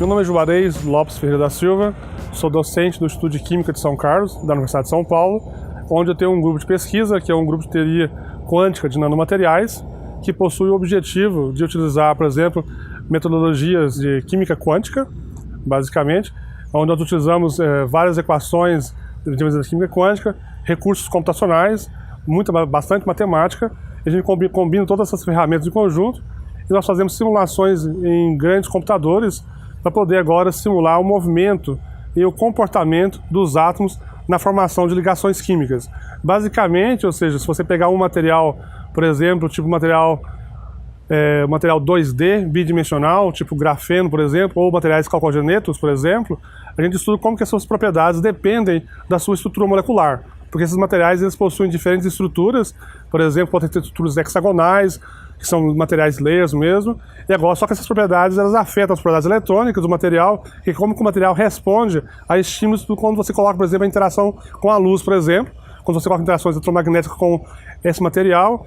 Meu nome é Juarez Lopes Ferreira da Silva, sou docente do Instituto de Química de São Carlos, da Universidade de São Paulo, onde eu tenho um grupo de pesquisa, que é um grupo de teoria quântica de nanomateriais, que possui o objetivo de utilizar, por exemplo, metodologias de química quântica, basicamente, onde nós utilizamos várias equações de química quântica, recursos computacionais, bastante matemática, e a gente combina todas essas ferramentas em conjunto, e nós fazemos simulações em grandes computadores para poder agora simular o movimento e o comportamento dos átomos na formação de ligações químicas. Basicamente, ou seja, se você pegar um material, por exemplo, tipo material 2D, bidimensional, tipo grafeno, por exemplo, ou materiais calcogenetos, por exemplo, a gente estuda como que as suas propriedades dependem da sua estrutura molecular. Porque esses materiais eles possuem diferentes estruturas, por exemplo, podem ter estruturas hexagonais, que são materiais layers mesmo, e agora só que essas propriedades elas afetam as propriedades eletrônicas do material, e como que o material responde a estímulos quando você coloca, por exemplo, a interação com a luz, por exemplo, quando você coloca interações eletromagnéticas com esse material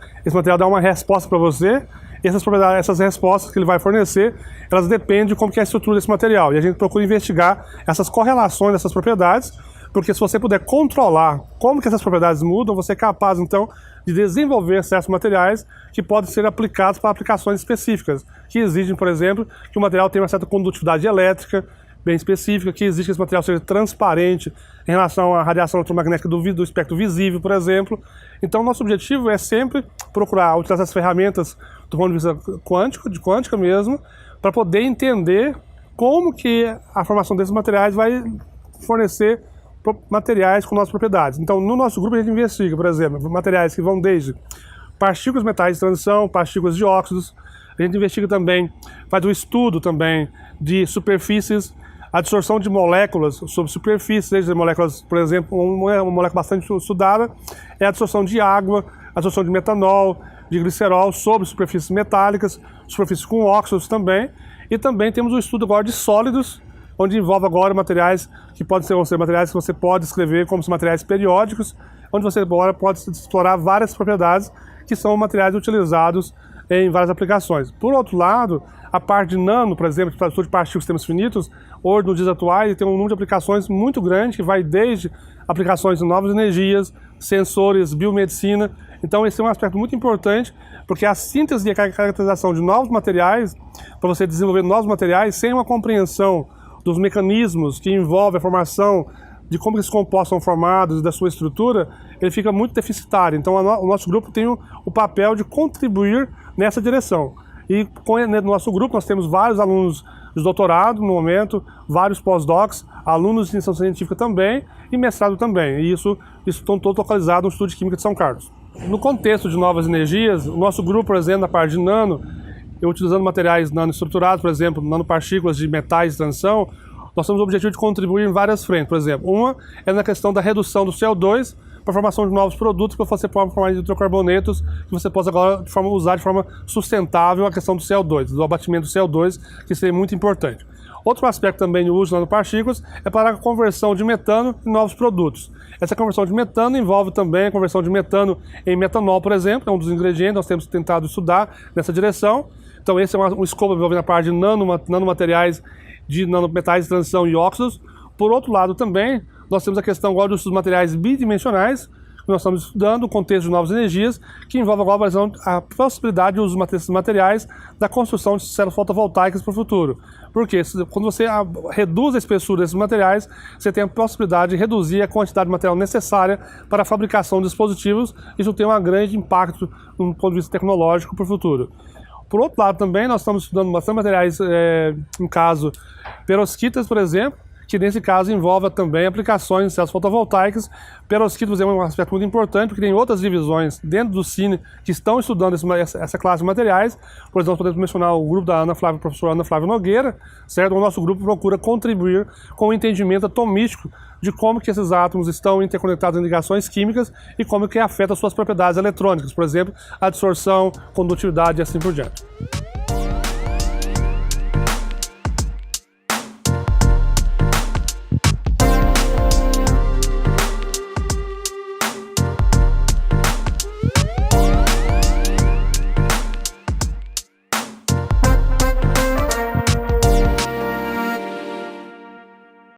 dá uma resposta para você, e essas respostas que ele vai fornecer, elas dependem de como que é a estrutura desse material, e a gente procura investigar essas correlações dessas propriedades, porque se você puder controlar como que essas propriedades mudam, você é capaz, então, de desenvolver certos materiais que podem ser aplicados para aplicações específicas, que exigem, por exemplo, que o material tenha uma certa condutividade elétrica bem específica, que exige que esse material seja transparente em relação à radiação eletromagnética do espectro visível, por exemplo. Então, nosso objetivo é sempre procurar utilizar essas ferramentas do ponto de vista quântico, de quântica mesmo, para poder entender como que a formação desses materiais vai fornecer materiais com nossas propriedades. Então, no nosso grupo a gente investiga, por exemplo, materiais que vão desde partículas metais de transição, partículas de óxidos. A gente investiga também, faz o estudo também de superfícies, a absorção de moléculas sobre superfícies, desde moléculas, por exemplo, uma molécula bastante estudada é a absorção de água, a absorção de metanol, de glicerol sobre superfícies metálicas, superfícies com óxidos também. E também temos o estudo agora de sólidos, onde envolve agora materiais que podem ser materiais que você pode escrever como materiais periódicos, onde você agora pode explorar várias propriedades que são materiais utilizados em várias aplicações. Por outro lado, a parte de nano, por exemplo, para o estudo de partículas de sistemas finitos, hoje, nos dias atuais, tem um número de aplicações muito grande, que vai desde aplicações de novas energias, sensores, biomedicina. Então, esse é um aspecto muito importante, porque a síntese e a caracterização de novos materiais, para você desenvolver novos materiais, sem uma compreensão dos mecanismos que envolvem a formação de como esses compostos são formados e da sua estrutura, ele fica muito deficitário. Então, o nosso grupo tem o papel de contribuir nessa direção. E no nosso grupo nós temos vários alunos de doutorado no momento, vários pós-docs, alunos de iniciação científica também e mestrado também. E isso estão todos localizados no Instituto de Química de São Carlos. No contexto de novas energias, o nosso grupo, por exemplo, na parte de nano, utilizando materiais nanoestruturados, por exemplo, nanopartículas de metais de transição, nós temos o objetivo de contribuir em várias frentes. Por exemplo, uma é na questão da redução do CO2 para a formação de novos produtos que você pode formar de hidrocarbonetos que você possa agora usar de forma sustentável a questão do CO2, do abatimento do CO2, que seria muito importante. Outro aspecto também do uso de nanopartículas é para a conversão de metano em novos produtos. Essa conversão de metano envolve também a conversão de metano em metanol, por exemplo, é um dos ingredientes, nós temos tentado estudar nessa direção. Então esse é um escopo envolvendo a parte de nanomateriais, de nanometais de transição e óxidos. Por outro lado também, nós temos a questão agora dos materiais bidimensionais, que nós estamos estudando o contexto de novas energias, que envolve agora a possibilidade de uso desses materiais da construção de células fotovoltaicas para o futuro. Porque quando você reduz a espessura desses materiais, você tem a possibilidade de reduzir a quantidade de material necessária para a fabricação de dispositivos. Isso tem um grande impacto do ponto de vista tecnológico para o futuro. Por outro lado também, nós estamos estudando bastante materiais, no caso, perovskitas, por exemplo, que nesse caso envolve também aplicações em células fotovoltaicas. Perovskitas é um aspecto muito importante, porque tem outras divisões dentro do Cine que estão estudando essa classe de materiais. Por exemplo, podemos mencionar o grupo da professora Ana Flávia Nogueira, certo? O nosso grupo procura contribuir com o entendimento atomístico de como que esses átomos estão interconectados em ligações químicas e como que afeta as suas propriedades eletrônicas, por exemplo, a adsorção, condutividade e assim por diante.